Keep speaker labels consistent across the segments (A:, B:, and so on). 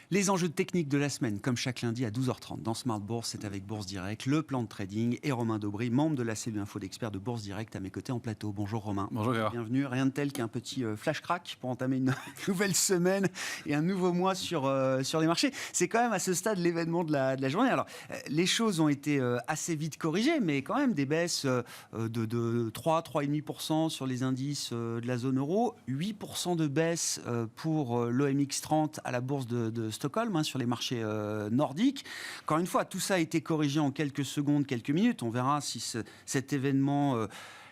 A: Les enjeux techniques de la semaine, comme chaque lundi à 12h30 dans Smart Bourse, c'est avec Bourse Direct, le plan de trading et Romain Daubry, membre de la cellule info d'experts de Bourse Direct à mes côtés en plateau. Bonjour Romain.
B: Bonjour Gérard.
A: Bienvenue. Rien de tel qu'un petit flash crack pour entamer une nouvelle semaine et un nouveau mois sur les marchés. C'est quand même à ce stade l'événement de la journée. Alors, les choses ont été assez vite corrigées, mais quand même des baisses de 3,5% sur les indices de la zone euro, 8% de baisse pour l'OMX 30 à la bourse de Stockholm, sur les marchés nordiques. Encore une fois, tout ça a été corrigé en quelques secondes, quelques minutes. On verra si cet événement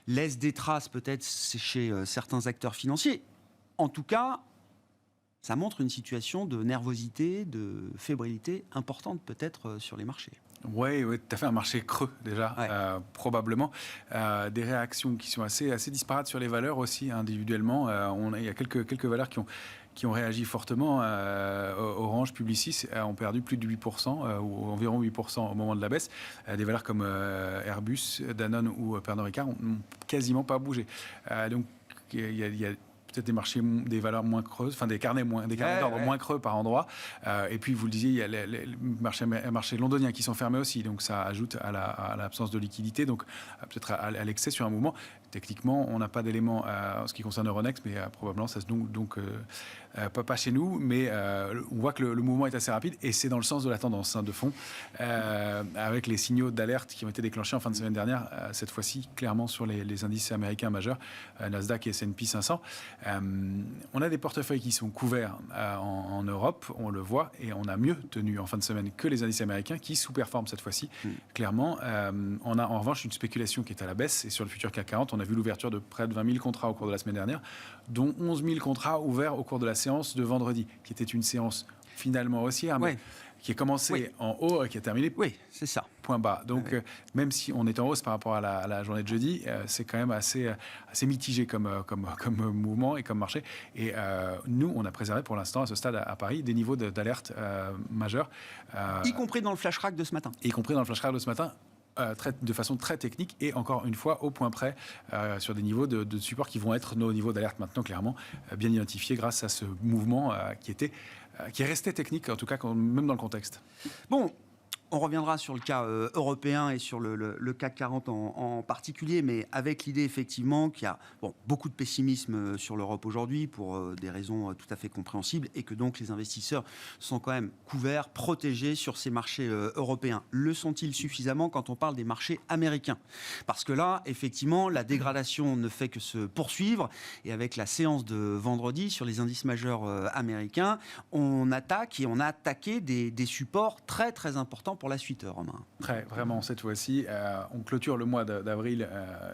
A: laisse des traces peut-être chez certains acteurs financiers. En tout cas, ça montre une situation de nervosité, de fébrilité importante peut-être sur les marchés.
B: Oui, tout à fait, un marché creux déjà,
A: Ouais.
B: probablement. Des réactions qui sont assez disparates sur les valeurs aussi, individuellement. Il y a quelques valeurs qui ont réagi fortement. Orange, Publicis ont perdu plus de 8%, ou environ 8% au moment de la baisse. Des valeurs comme Airbus, Danone ou Pernod Ricard n'ont quasiment pas bougé. Donc, il y a peut-être des valeurs moins creuses, enfin des carnets d'ordre moins creux par endroit. Et puis, vous le disiez, il y a les marchés londoniens qui sont fermés aussi. Donc, ça ajoute à l'absence de liquidité, donc peut-être à l'excès sur un mouvement. Techniquement, on n'a pas d'éléments en ce qui concerne Euronext, mais probablement, ça se donc pas chez nous. Mais on voit que le mouvement est assez rapide et c'est dans le sens de la tendance de fond, avec les signaux d'alerte qui ont été déclenchés en fin de semaine dernière, cette fois-ci, clairement sur les indices américains majeurs, Nasdaq et S&P 500. On a des portefeuilles qui sont couverts en Europe, on le voit, et on a mieux tenu en fin de semaine que les indices américains qui sous-performent cette fois-ci, clairement. On a en revanche une spéculation qui est à la baisse, et sur le futur CAC 40, on a vu l'ouverture de près de 20 000 contrats au cours de la semaine dernière, dont 11 000 contrats ouverts au cours de la séance de vendredi, qui était une séance finalement haussière, mais qui a commencé en haut et qui a terminé
A: c'est ça.
B: point bas. Donc, même si on est en hausse par rapport à la journée de jeudi, c'est quand même assez mitigé comme mouvement et comme marché. Et nous, on a préservé pour l'instant, à ce stade à Paris, des niveaux d'alerte majeurs.
A: Y compris dans le flash crack de ce matin.
B: Y compris dans le flash crack de ce matin. De façon très technique et encore une fois au point près sur des niveaux de support qui vont être nos niveaux d'alerte maintenant clairement bien identifiés grâce à ce mouvement qui est resté technique en tout cas même dans le contexte.
A: Bon, on reviendra sur le cas européen et sur le CAC 40 en particulier, mais avec l'idée effectivement qu'il y a beaucoup de pessimisme sur l'Europe aujourd'hui pour des raisons tout à fait compréhensibles et que donc les investisseurs sont quand même couverts, protégés sur ces marchés européens. Le sont-ils suffisamment quand on parle des marchés américains ? Parce que là, effectivement, la dégradation ne fait que se poursuivre et avec la séance de vendredi sur les indices majeurs américains, on attaque et on a attaqué des supports très très importants pour la suite, Romain.
B: Vraiment, cette fois-ci, on clôture le mois d'avril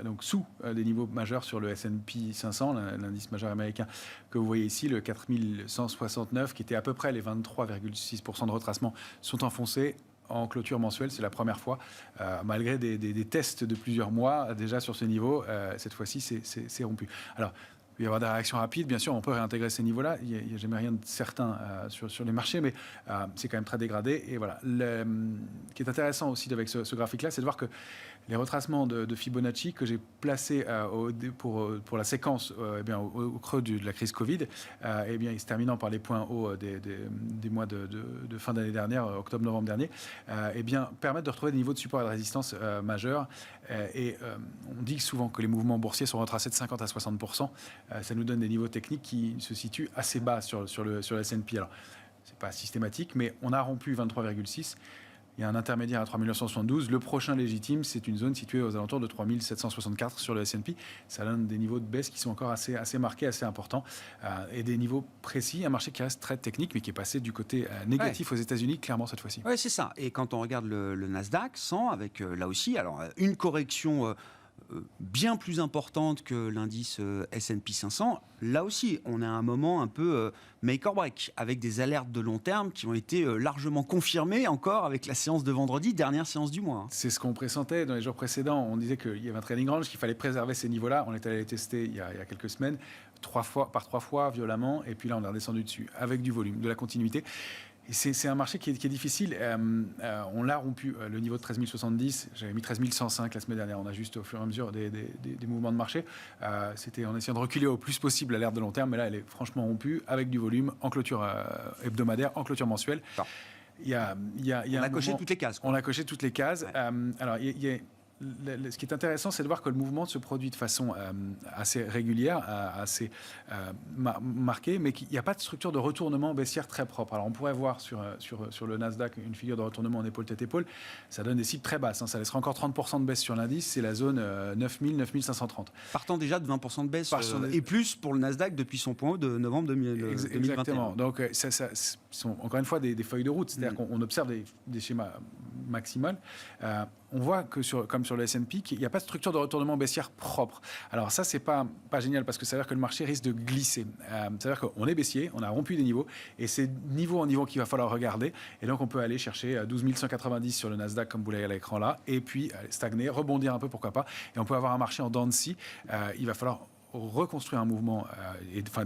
B: donc sous des niveaux majeurs sur le S&P 500, l'indice majeur américain que vous voyez ici, le 4169, qui était à peu près les 23,6% de retracement, sont enfoncés en clôture mensuelle. C'est la première fois, malgré des tests de plusieurs mois déjà sur ce niveau, cette fois-ci, c'est rompu. Alors, il va y avoir des réactions rapides. Bien sûr, on peut réintégrer ces niveaux-là. Il n'y a jamais rien de certain sur les marchés, mais c'est quand même très dégradé. Et voilà. Ce qui est intéressant aussi avec ce graphique-là, c'est de voir que les retracements de Fibonacci que j'ai placés pour la séquence au creux de la crise Covid, se terminant par les points hauts des mois de fin d'année dernière, octobre-novembre dernier, permettent de retrouver des niveaux de support et de résistance majeurs. On dit souvent que les mouvements boursiers sont retracés de 50 à 60%. Ça nous donne des niveaux techniques qui se situent assez bas sur le S&P. Alors, ce n'est pas systématique, mais on a rompu 23,6. Il y a un intermédiaire à 3972. Le prochain légitime, c'est une zone située aux alentours de 3764 sur le S&P. Ça donne des niveaux de baisse qui sont encore assez marqués, assez importants. Et des niveaux précis. Un marché qui reste très technique, mais qui est passé du côté négatif aux États-Unis, clairement, cette fois-ci.
A: Oui, c'est ça. Et quand on regarde le Nasdaq 100, avec là aussi, une correction bien plus importante que l'indice S&P 500. Là aussi, on a un moment un peu make or break, avec des alertes de long terme qui ont été largement confirmées encore avec la séance de vendredi, dernière séance du mois.
B: C'est ce qu'on pressentait dans les jours précédents. On disait qu'il y avait un trading range, qu'il fallait préserver ces niveaux-là. On est allé les tester il y a quelques semaines, 3 fois violemment, et puis là on est redescendu dessus avec du volume, de la continuité. Et c'est un marché qui est difficile. On l'a rompu, le niveau de 13 070. J'avais mis 13 105 la semaine dernière. On a juste au fur et à mesure des mouvements de marché. C'était en essayant de reculer au plus possible à l'ère de long terme. Mais là, elle est franchement rompue avec du volume en clôture hebdomadaire, en clôture mensuelle.
A: Ah. On a coché toutes les cases.
B: On a coché toutes les cases.
A: Ouais.
B: Alors, ce qui est intéressant, c'est de voir que le mouvement se produit de façon assez régulière, assez marquée, mais qu'il n'y a pas de structure de retournement baissière très propre. Alors, on pourrait voir sur le Nasdaq une figure de retournement en épaule tête épaule. Ça donne des cibles très basses. Ça laissera encore 30% de baisse sur l'indice. C'est la zone 9000, 9530.
A: Partant déjà de 20% de baisse et plus pour le Nasdaq depuis son point haut de novembre 2021.
B: Exactement. Donc, ce sont encore une fois des feuilles de route. C'est-à-dire qu'on observe des schémas maximales. On voit que comme sur le S&P, qu'il n'y a pas de structure de retournement baissière propre. Alors ça, c'est pas génial parce que ça veut dire que le marché risque de glisser. Ça veut dire qu'on est baissier, on a rompu des niveaux et c'est niveau en niveau qu'il va falloir regarder. Et donc on peut aller chercher 12 190 sur le Nasdaq comme vous l'avez à l'écran là et puis stagner, rebondir un peu pourquoi pas. Et on peut avoir un marché en dents de scie. Il va falloir reconstruire un mouvement,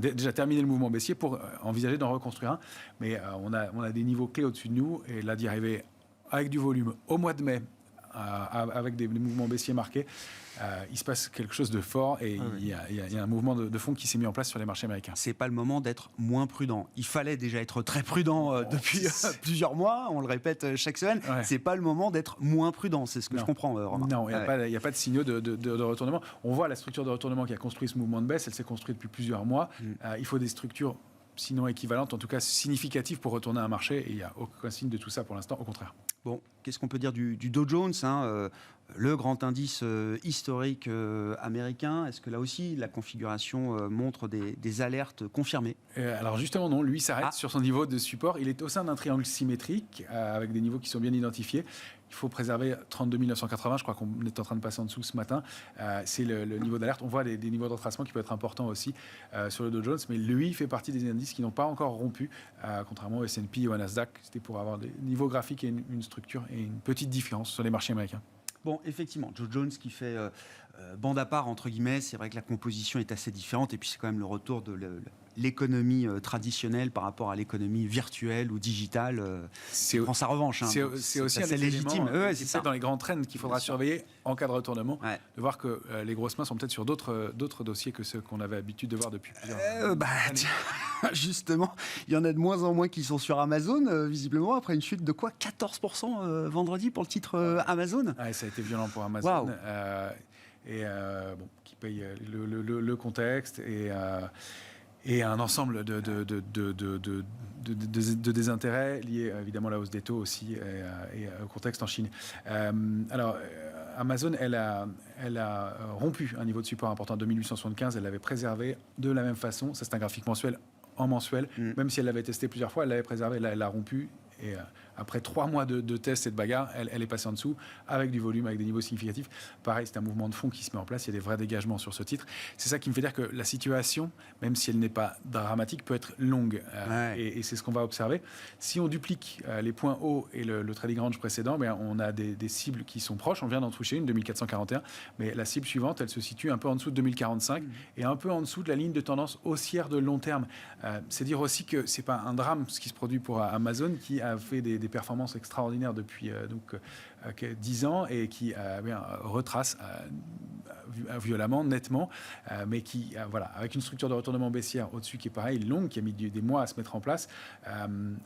B: déjà terminer le mouvement baissier pour envisager d'en reconstruire un. Mais on a des niveaux clés au-dessus de nous et là d'y arriver avec du volume au mois de mai, avec des mouvements baissiers marqués, il se passe quelque chose de fort et il y a un mouvement de fond qui s'est mis en place sur les marchés américains.
A: C'est pas le moment d'être moins prudent. Il fallait déjà être très prudent depuis plusieurs mois, on le répète chaque semaine. Ouais. C'est pas le moment d'être moins prudent, c'est ce que je comprends, Romain.
B: Non, il n'y a pas de signaux de retournement. On voit la structure de retournement qui a construit ce mouvement de baisse, elle s'est construite depuis plusieurs mois. Il faut des structures sinon équivalentes, en tout cas significatives pour retourner un marché et il n'y a aucun signe de tout ça pour l'instant, au contraire.
A: Bon, qu'est-ce qu'on peut dire du Dow Jones, le grand indice historique américain? Est-ce que là aussi, la configuration montre des alertes confirmées?
B: Alors justement, non. Lui s'arrête sur son niveau de support. Il est au sein d'un triangle symétrique avec des niveaux qui sont bien identifiés. Il faut préserver 32 980. Je crois qu'on est en train de passer en dessous ce matin. C'est le niveau d'alerte. On voit des niveaux de retracement qui peuvent être importants aussi sur le Dow Jones. Mais lui fait partie des indices qui n'ont pas encore rompu, contrairement au S&P et au Nasdaq. C'était pour avoir des niveaux graphiques et une structure et une petite différence sur les marchés américains.
A: Bon, effectivement, Dow Jones qui fait bande à part, entre guillemets, c'est vrai que la composition est assez différente et puis c'est quand même le retour de l'économie traditionnelle par rapport à l'économie virtuelle ou digitale. C'est prend sa revanche.
B: C'est aussi assez légitime. C'est ça dans les grands trends qu'il faudra surveiller en cas de retournement, de voir que les grosses mains sont peut-être sur d'autres dossiers que ceux qu'on avait l'habitude de voir depuis plusieurs années.
A: Justement, il y en a de moins en moins qui sont sur Amazon, visiblement, après une chute de quoi 14% vendredi pour le titre Amazon.
B: Ça a été violent pour Amazon. Wow. Qui paye le contexte et un ensemble de désintérêts liés évidemment à la hausse des taux aussi et au contexte en Chine. Amazon, elle a rompu un niveau de support important en 2875, elle l'avait préservé de la même façon, ça c'est un graphique mensuel en mensuel, même si elle l'avait testé plusieurs fois, elle l'avait préservé, là elle l'a rompu. Et après 3 mois de tests et de bagarres, elle est passée en dessous avec du volume, avec des niveaux significatifs. Pareil, c'est un mouvement de fond qui se met en place. Il y a des vrais dégagements sur ce titre. C'est ça qui me fait dire que la situation, même si elle n'est pas dramatique, peut être longue. Et c'est ce qu'on va observer. Si on duplique les points hauts et le trading range précédent, on a des cibles qui sont proches. On vient d'en toucher une, 2441. Mais la cible suivante, elle se situe un peu en dessous de 2045 et un peu en dessous de la ligne de tendance haussière de long terme. C'est dire aussi que ce n'est pas un drame ce qui se produit pour Amazon, qui a fait des performances extraordinaires depuis 10 ans et qui retrace violemment, nettement, mais qui, avec une structure de retournement baissière au-dessus qui est pareil, longue, qui a mis des mois à se mettre en place,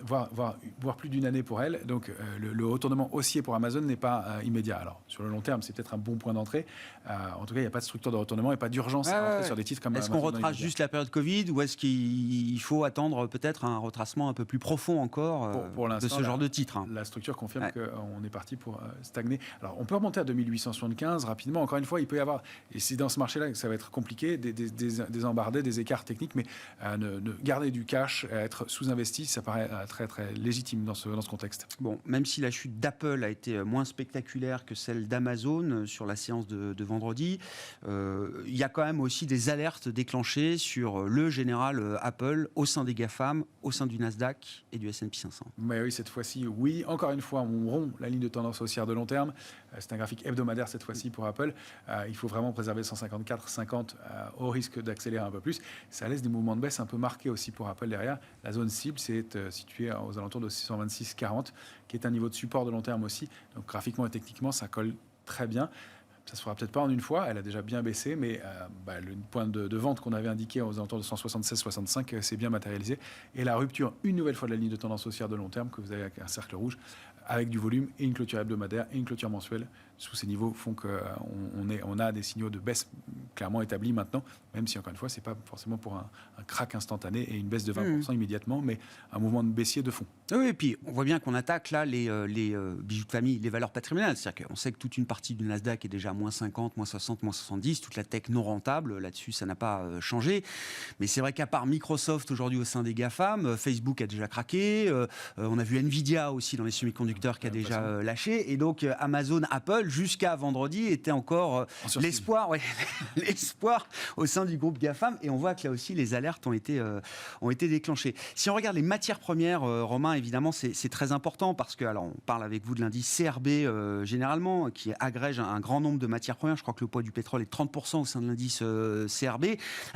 B: voire plus d'une année pour elle. Donc le retournement haussier pour Amazon n'est pas immédiat. Alors sur le long terme, c'est peut-être un bon point d'entrée. En tout cas, il n'y a pas de structure de retournement et pas d'urgence à rentrer sur des titres comme
A: Est-ce qu'on retrace juste la période Covid ou est-ce qu'il faut attendre peut-être un retracement un peu plus profond encore
B: pour
A: de ce genre de titre?
B: La structure confirme qu'on est parti pour stagner. Alors on peut remonter à 2875 rapidement. Encore une fois, il peut y avoir, et c'est dans ce marché-là que ça va être compliqué, des embardés, des écarts techniques, mais garder du cash, être sous-investi, ça paraît très, très légitime dans ce contexte.
A: Bon, même si la chute d'Apple a été moins spectaculaire que celle d'Amazon sur la séance de vendredi, il y a quand même aussi des alertes déclenchées sur le général Apple au sein des GAFAM, au sein du Nasdaq et du S&P 500.
B: Mais oui, cette fois-ci, oui. Encore une fois, on rompt la ligne de tendance haussière de long terme. C'est un graphique hebdomadaire cette fois-ci pour Apple. Il faut vraiment vraiment préserver 154,50 au risque d'accélérer un peu plus. Ça laisse des mouvements de baisse un peu marqués aussi pour Apple derrière. La zone cible, c'est située aux alentours de 626,40, qui est un niveau de support de long terme aussi. Donc graphiquement et techniquement, ça colle très bien. Ça ne se fera peut-être pas en une fois, elle a déjà bien baissé, mais le point de vente qu'on avait indiqué aux alentours de 176,65 s'est bien matérialisé. Et la rupture, une nouvelle fois, de la ligne de tendance haussière de long terme, que vous avez avec un cercle rouge, avec du volume et une clôture hebdomadaire et une clôture mensuelle sous ces niveaux, font qu'on a des signaux de baisse clairement établis maintenant, même si, encore une fois, ce n'est pas forcément pour un crack instantané et une baisse de 20% immédiatement, mais un mouvement de baissier de fond.
A: Oui, et puis on voit bien qu'on attaque là les bijoux de famille, les valeurs patrimoniales. C'est-à-dire qu'on sait que toute une partie du Nasdaq est déjà moins 50, moins 60, moins 70. Toute la tech non rentable, là-dessus, ça n'a pas changé. Mais c'est vrai qu'à part Microsoft aujourd'hui au sein des GAFAM, Facebook a déjà craqué. On a vu Nvidia aussi dans les semi-conducteurs qui a déjà lâché. Et donc Amazon, Apple, jusqu'à vendredi, était encore l'espoir au sein du groupe GAFAM. Et on voit que là aussi, les alertes ont été déclenchées. Si on regarde les matières premières, Romain, évidemment, c'est très important parce que, alors, on parle avec vous de l'indice CRB généralement, qui agrège un grand nombre de matières premières. Je crois que le poids du pétrole est 30% au sein de l'indice CRB,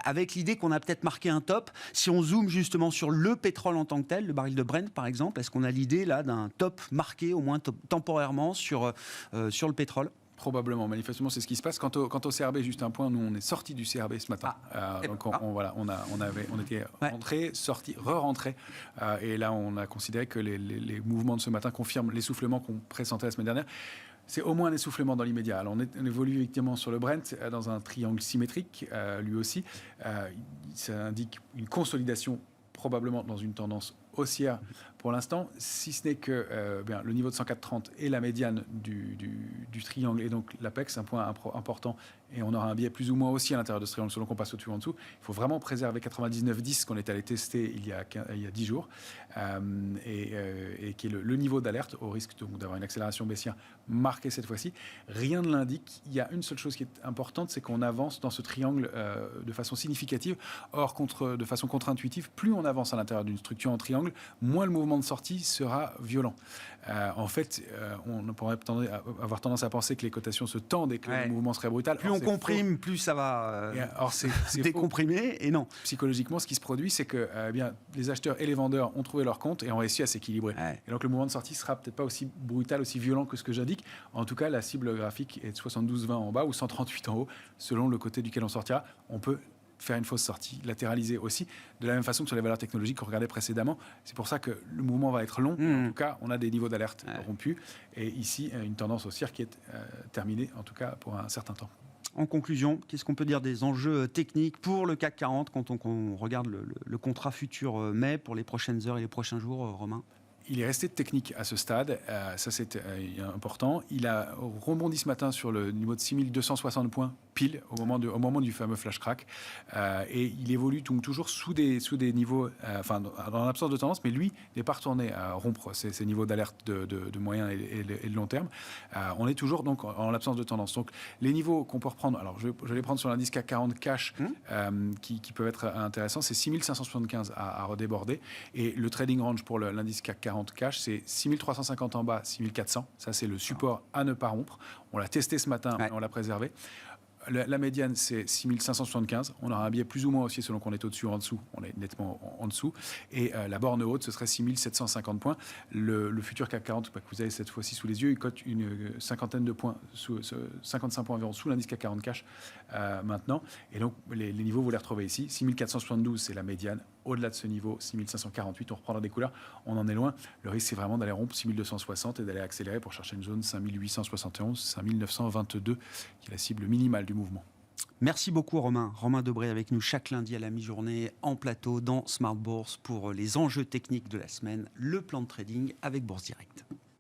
A: avec l'idée qu'on a peut-être marqué un top. Si on zoome justement sur le pétrole en tant que tel, le baril de Brent par exemple, est-ce qu'on a l'idée là d'un top marqué, au moins temporairement, sur le pétrole ?
B: Probablement, manifestement, c'est ce qui se passe. Quant au CRB, juste un point, nous on est sorti du CRB ce matin. Donc on était rentré, sorti, re-rentré. Et là, on a considéré que les mouvements de ce matin confirment l'essoufflement qu'on pressentait la semaine dernière. C'est au moins un essoufflement dans l'immédiat. Alors on évolue effectivement sur le Brent dans un triangle symétrique, lui aussi. Ça indique une consolidation probablement dans une tendance haussière pour l'instant, si ce n'est que le niveau de 104,30 est la médiane du triangle et donc l'Apex, un point important, et on aura un biais plus ou moins aussi à l'intérieur de ce triangle selon qu'on passe au-dessus ou en dessous. Il faut vraiment préserver 99,10 qu'on est allé tester il y a 10 jours et qui est le niveau d'alerte au risque d'avoir une accélération baissière marquée cette fois-ci. Rien ne l'indique. Il y a une seule chose qui est importante, c'est qu'on avance dans ce triangle de façon significative. Or, de façon contre-intuitive, plus on avance à l'intérieur d'une structure en triangle, moins le mouvement de sortie sera violent. En fait, on pourrait avoir tendance à penser que les cotations se tendent et que le mouvement serait brutal.
A: Plus on comprime, plus ça va
B: c'est
A: décomprimer, et non.
B: Psychologiquement, ce qui se produit, c'est que les acheteurs et les vendeurs ont trouvé leur compte et ont réussi à s'équilibrer. Et donc le mouvement de sortie sera peut-être pas aussi brutal, aussi violent que ce que j'indique. En tout cas, la cible graphique est de 72,20 en bas ou 138 en haut, selon le côté duquel on sortira. On peut faire une fausse sortie, latéraliser aussi, de la même façon que sur les valeurs technologiques qu'on regardait précédemment. C'est pour ça que le mouvement va être long. En tout cas, on a des niveaux d'alerte rompus. Et ici, une tendance haussière qui est terminée, en tout cas pour un certain temps.
A: En conclusion, qu'est-ce qu'on peut dire des enjeux techniques pour le CAC 40 quand on regarde le contrat futur mai pour les prochaines heures et les prochains jours, Romain ?
B: Il est resté technique à ce stade, ça c'est important. Il a rebondi ce matin sur le niveau de 6260 points pile au moment du fameux flash crack, et il évolue donc toujours sous des niveaux, dans l'absence de tendance, mais lui n'est pas retourné à rompre ces niveaux d'alerte de moyen et de long terme. On est toujours donc en l'absence de tendance. Donc les niveaux qu'on peut reprendre, alors je vais les prendre sur l'indice CAC 40 cash, qui peuvent être intéressants, c'est 6575 à redéborder, et le trading range pour l'indice CAC 40 cash, c'est 6350 en bas, 6400. Ça, c'est le support à ne pas rompre. On l'a testé ce matin, mais on l'a préservé. La médiane, c'est 6575. On aura un biais plus ou moins aussi selon qu'on est au-dessus ou en dessous. On est nettement en dessous. Et la borne haute, ce serait 6750 points. Le futur CAC 40, que vous avez cette fois-ci sous les yeux, il cote une cinquantaine de points, 55 points environ sous l'indice CAC 40 cash maintenant. Et donc, les niveaux, vous les retrouvez ici. 6472, c'est la médiane. Au-delà de ce niveau, 6548, on reprendra des couleurs. On en est loin. Le risque, c'est vraiment d'aller rompre 6260 et d'aller accélérer pour chercher une zone 5871, 5922, qui est la cible minimale du mouvement.
A: Merci beaucoup Romain. Romain Debré avec nous chaque lundi à la mi-journée en plateau dans Smart Bourse pour les enjeux techniques de la semaine, le plan de trading avec Bourse Direct.